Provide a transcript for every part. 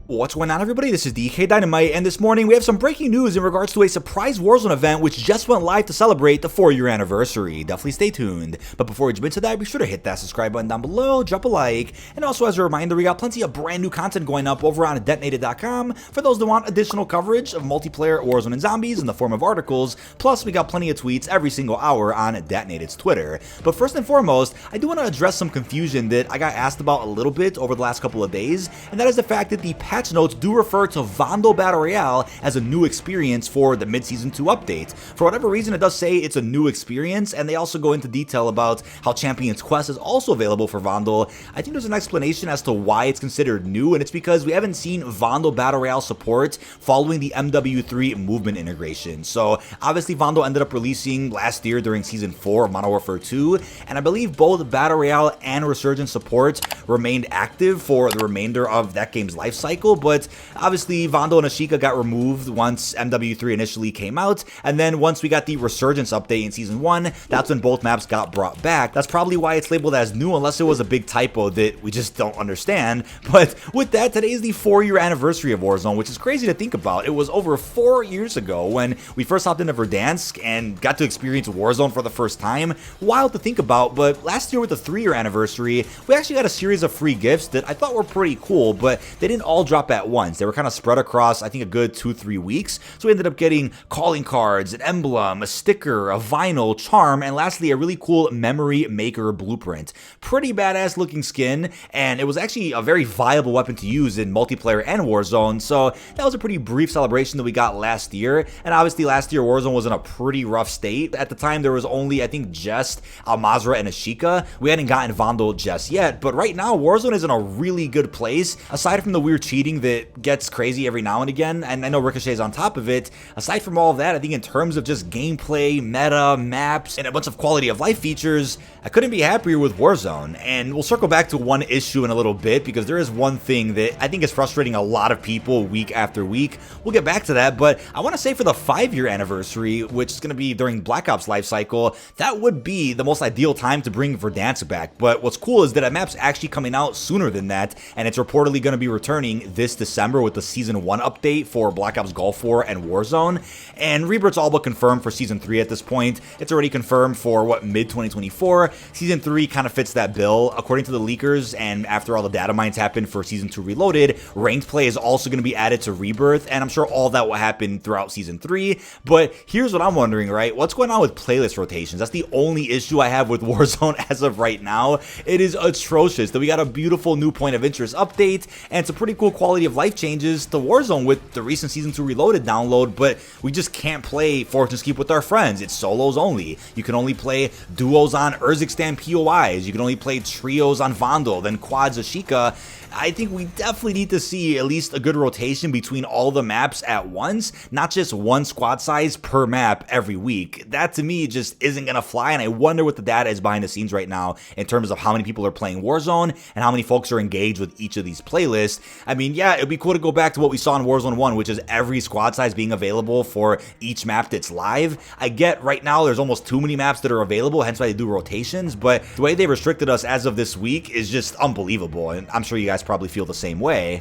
What's going on, everybody? This is dkdynamite, and this morning we have some breaking news in regards to a surprise Warzone event which just went live to celebrate the 4-year anniversary. Definitely stay tuned. But before we jump into that, be sure to hit that subscribe button down below, drop a like, and also as a reminder, we got plenty of brand new content going up over on dkdynamite.com for those that want additional coverage of multiplayer Warzone and zombies in the form of articles. Plus, we got plenty of tweets every single hour on Detonated's Twitter. But first and foremost, I do want to address some confusion that I got asked about a little bit over the last couple of days, and that is the fact that the patch notes do refer to Vondel Battle Royale as a new experience for the mid-season 2 update. For whatever reason, it does say it's a new experience, and they also go into detail about how Champion's Quest is also available for Vondel. I think there's an explanation as to why it's considered new, and it's because we haven't seen Vondel Battle Royale support following the MW3 movement integration. So obviously Vondel ended up releasing last year during Season 4 of Modern Warfare 2, and I believe both Battle Royale and Resurgence support remained active for the remainder of that game's life cycle, but obviously Vondel and Ashika got removed once MW3 initially came out, and then once we got the Resurgence update in Season 1, that's when both maps got brought back. That's probably why it's labeled as new, unless it was a big typo that we just don't understand. But with that, today is the 4-year anniversary of Warzone, which is crazy to think about. It was over 4 years ago when we first hopped into Verdansk and got to experience Warzone for the first time. Wild to think about, but last year with the 3-year anniversary, we actually got a series of free gifts that I thought were pretty cool, but they didn't all drop at once. They were kind of spread across, I think, a good 2-3 weeks. So we ended up getting calling cards, an emblem, a sticker, a vinyl, charm, and lastly, a really cool memory maker blueprint. Pretty badass looking skin, and it was actually a very viable weapon to use in multiplayer and Warzone. So that was a pretty brief celebration that we got last year. And obviously last year Warzone was in a pretty rough state. At the time there was only, I think, just Al-Mazrah and Ashika. We hadn't gotten Vondel just yet, but right now Warzone is in a really good place. Aside from the weird cheating that gets crazy every now and again, and I know Ricochet's on top of it, aside from all of that, I think in terms of just gameplay, meta, maps, and a bunch of quality of life features, I couldn't be happier with Warzone. And we'll circle back to one issue in a little bit, because there is one thing that I think is frustrating a lot of people week after week. We'll get back to that, but I want to say for the 5-year anniversary, which is going to be during Black Ops life cycle, that would be the most ideal time to bring Verdansk back. But what's cool is that a map's actually coming out sooner than that, and it's reportedly going to be returning this December with the Season 1 update for Black Ops Gulf War and Warzone. And Rebirth's all but confirmed for Season 3 at this point. It's already confirmed for, what, mid-2024. Season 3 kind of fits that bill. According to the leakers, and after all the data mines happened for Season 2 Reloaded, ranked play is also going to be added to Rebirth, and I'm sure all that will happen throughout Season 3. But here's what I'm wondering, right? What's going on with playlist rotations? That's the only issue I have with Warzone as of right now. It is atrocious that we got a beautiful new point of interest update, and some pretty cool quality of life changes to Warzone with the recent Season 2 Reloaded download, but we just can't play Fortune's Keep with our friends. It's solos only. You can only play duos on Urzikstan POIs. You can only play trios on Vondel, then quads Ashika. I think we definitely need to see at least a good rotation between all the maps at once, not just one squad size per map every week. That to me just isn't going to fly, and I wonder what the data is behind the scenes right now in terms of how many people are playing Warzone and how many folks are engaged with each of these playlists. I mean, yeah, it'd be cool to go back to what we saw in Warzone 1, which is every squad size being available for each map that's live. I get right now there's almost too many maps that are available, hence why they do rotations, but the way they restricted us as of this week is just unbelievable, and I'm sure you guys probably feel the same way.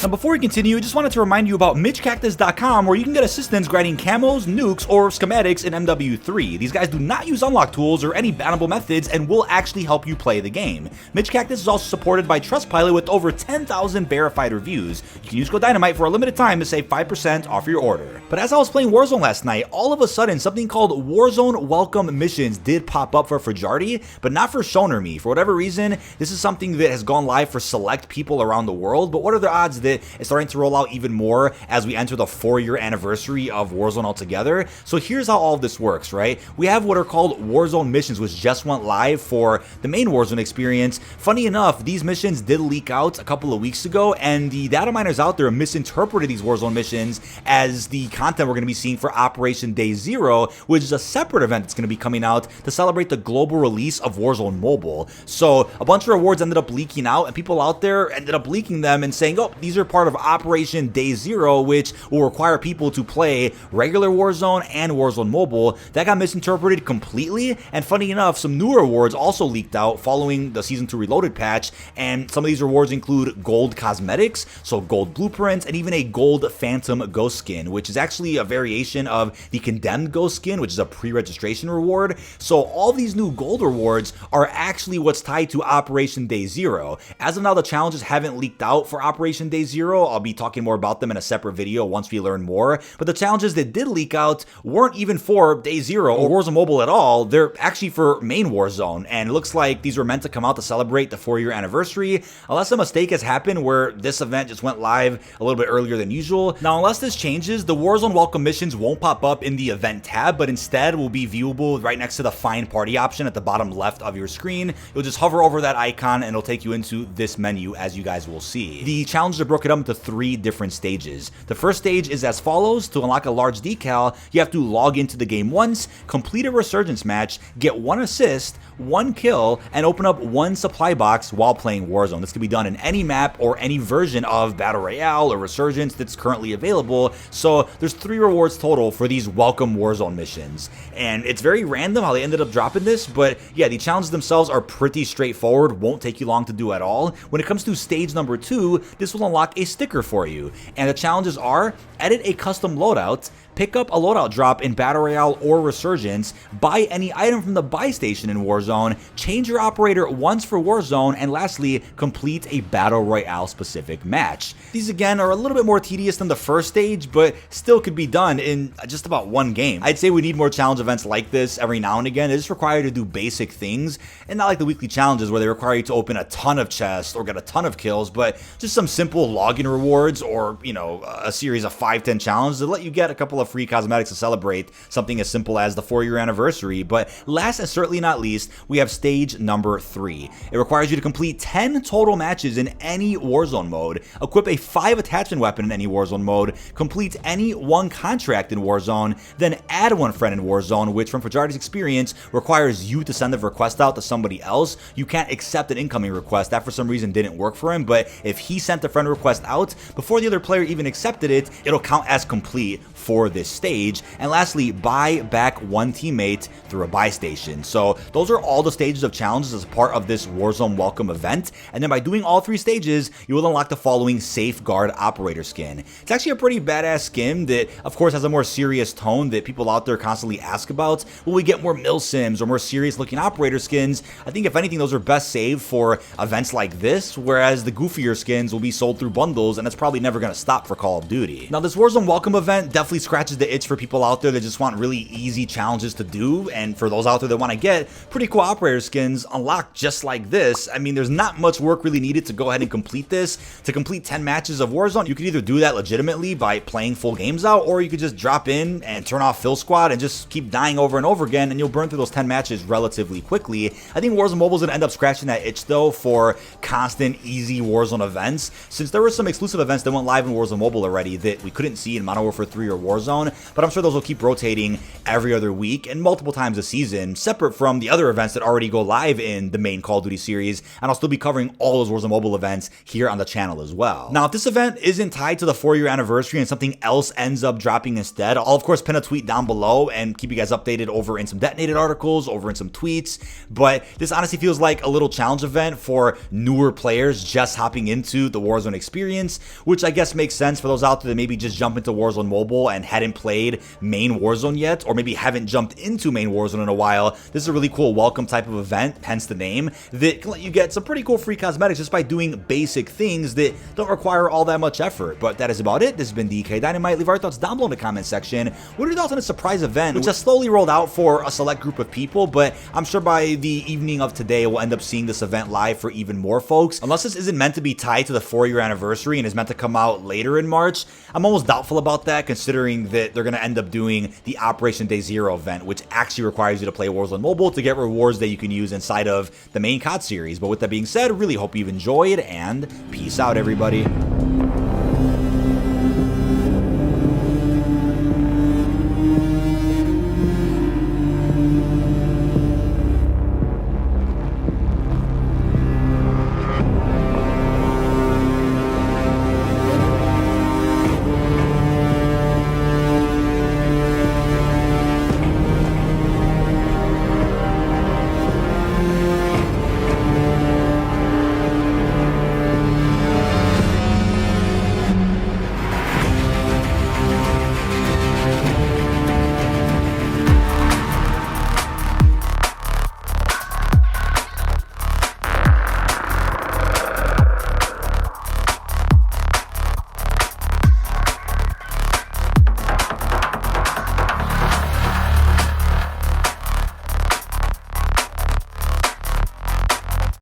Now, before we continue, I just wanted to remind you about MitchCactus.com, where you can get assistance grinding camos, nukes, or schematics in MW3. These guys do not use unlock tools or any bannable methods and will actually help you play the game. MitchCactus is also supported by Trustpilot with over 10,000 verified reviews. You can use code Dynamite for a limited time to save 5% off your order. But as I was playing Warzone last night, all of a sudden something called Warzone Welcome Missions did pop up for Fajardi, but not for Shoner Me. For whatever reason, this is something that has gone live for select people around the world, but what are the odds that it's starting to roll out even more as we enter the 4-year anniversary of Warzone altogether? So here's how all of this works, right? We have what are called Warzone missions, which just went live for the main Warzone experience. Funny enough, these missions did leak out a couple of weeks ago, and the data miners out there misinterpreted these Warzone missions as the content we're going to be seeing for Operation Day Zero, which is a separate event that's going to be coming out to celebrate the global release of Warzone Mobile. So a bunch of rewards ended up leaking out, and people out there ended up leaking them and saying, oh, these are are part of Operation Day Zero, which will require people to play regular Warzone and Warzone Mobile. That got misinterpreted completely, and funny enough, some newer rewards also leaked out following the Season 2 Reloaded patch, and some of these rewards include gold cosmetics, so gold blueprints, and even a gold Phantom Ghost skin, which is actually a variation of the Condemned Ghost skin, which is a pre-registration reward. So all these new gold rewards are actually what's tied to Operation Day Zero. As of now, the challenges haven't leaked out for Operation Day Zero. I'll be talking more about them in a separate video once we learn more, but the challenges that did leak out weren't even for Day Zero or Warzone Mobile at all. They're actually for main Warzone, and it looks like these were meant to come out to celebrate the 4-year anniversary, unless a mistake has happened where this event just went live a little bit earlier than usual. Now, unless this changes, the Warzone welcome missions won't pop up in the event tab, but instead will be viewable right next to the Find Party option at the bottom left of your screen. You'll just hover over that icon and it'll take you into this menu, as you guys will see. The challenges are broken up into 3 different stages. The first stage is as follows. To unlock a large decal, you have to log into the game once, complete a resurgence match, get 1 assist, 1 kill, and open up 1 supply box while playing Warzone. This can be done in any map or any version of Battle Royale or Resurgence that's currently available. So there's 3 rewards total for these welcome Warzone missions. And it's very random how they ended up dropping this, but yeah, the challenges themselves are pretty straightforward, won't take you long to do at all. When it comes to stage number 2, this will unlock a sticker for you. And the challenges are: edit a custom loadout, pick up a loadout drop in Battle Royale or Resurgence, buy any item from the buy station in Warzone, change your operator once for Warzone, and lastly, complete a Battle Royale specific match. These again are a little bit more tedious than the first stage, but still could be done in just about 1 game. I'd say we need more challenge events like this every now and again. They just require you to do basic things, and not like the weekly challenges where they require you to open a ton of chests or get a ton of kills, but just some simple login rewards, or, you know, a series of 5-10 challenges that let you get a couple of free cosmetics to celebrate something as simple as the 4-year anniversary. But last and certainly not least, we have stage number 3. It requires you to complete 10 total matches in any Warzone mode, equip a 5 attachment weapon in any Warzone mode, complete any 1 contract in Warzone, then add 1 friend in Warzone, which from Fajardi's experience requires you to send the request out to somebody else. You can't accept an incoming request. That for some reason didn't work for him, but if he sent the friend request out before the other player even accepted it, it'll count as complete for this stage. And lastly, buy back 1 teammate through a buy station. So those are all the stages of challenges as part of this Warzone welcome event. And then by doing all 3 stages, you will unlock the following Safeguard Operator skin. It's actually a pretty badass skin that, of course, has a more serious tone that people out there constantly ask about. Will we get more milsims or more serious looking operator skins? I think if anything, those are best saved for events like this, whereas the goofier skins will be sold through bundles, and that's probably never going to stop for Call of Duty. Now, this Warzone welcome event definitely scratches the itch for people out there that just want really easy challenges to do, and for those out there that want to get pretty cool operator skins unlocked just like this. I mean, there's not much work really needed to go ahead and complete this. To complete 10 matches of Warzone, you could either do that legitimately by playing full games out, or you could just drop in and turn off Fill Squad and just keep dying over and over again, and you'll burn through those 10 matches relatively quickly. I think Warzone Mobile is going to end up scratching that itch though for constant easy Warzone events, since there were some exclusive events that went live in Warzone Mobile already that we couldn't see in Modern Warfare 3 or Warzone, but I'm sure those will keep rotating every other week and multiple times a season, separate from the other events that already go live in the main Call of Duty series, and I'll still be covering all those Warzone Mobile events here on the channel as well. Now, if this event isn't tied to the 4-year anniversary and something else ends up dropping instead, I'll of course pin a tweet down below and keep you guys updated over in some detonated articles, over in some tweets, but this honestly feels like a little challenge event for newer players just hopping into the Warzone experience, which I guess makes sense for those out there that maybe just jump into Warzone Mobile and hadn't played main Warzone yet, or maybe haven't jumped into main Warzone in a while. This is a really cool welcome type of event, hence the name, that can let you get some pretty cool free cosmetics just by doing basic things that don't require all that much effort. But that is about it. This has been dkdynamite. Leave our thoughts down below in the comment section. What are your thoughts on a surprise event, which has slowly rolled out for a select group of people, but I'm sure by the evening of today we'll end up seeing this event live for even more folks. Unless this isn't meant to be tied to the 4-year anniversary and is meant to come out later in March, I'm almost doubtful about that, considering that they're going to end up doing the Operation Day Zero event, which actually requires you to play Warzone Mobile to get rewards that you can use inside of the main COD series. But with that being said, really hope you've enjoyed, and peace out, everybody.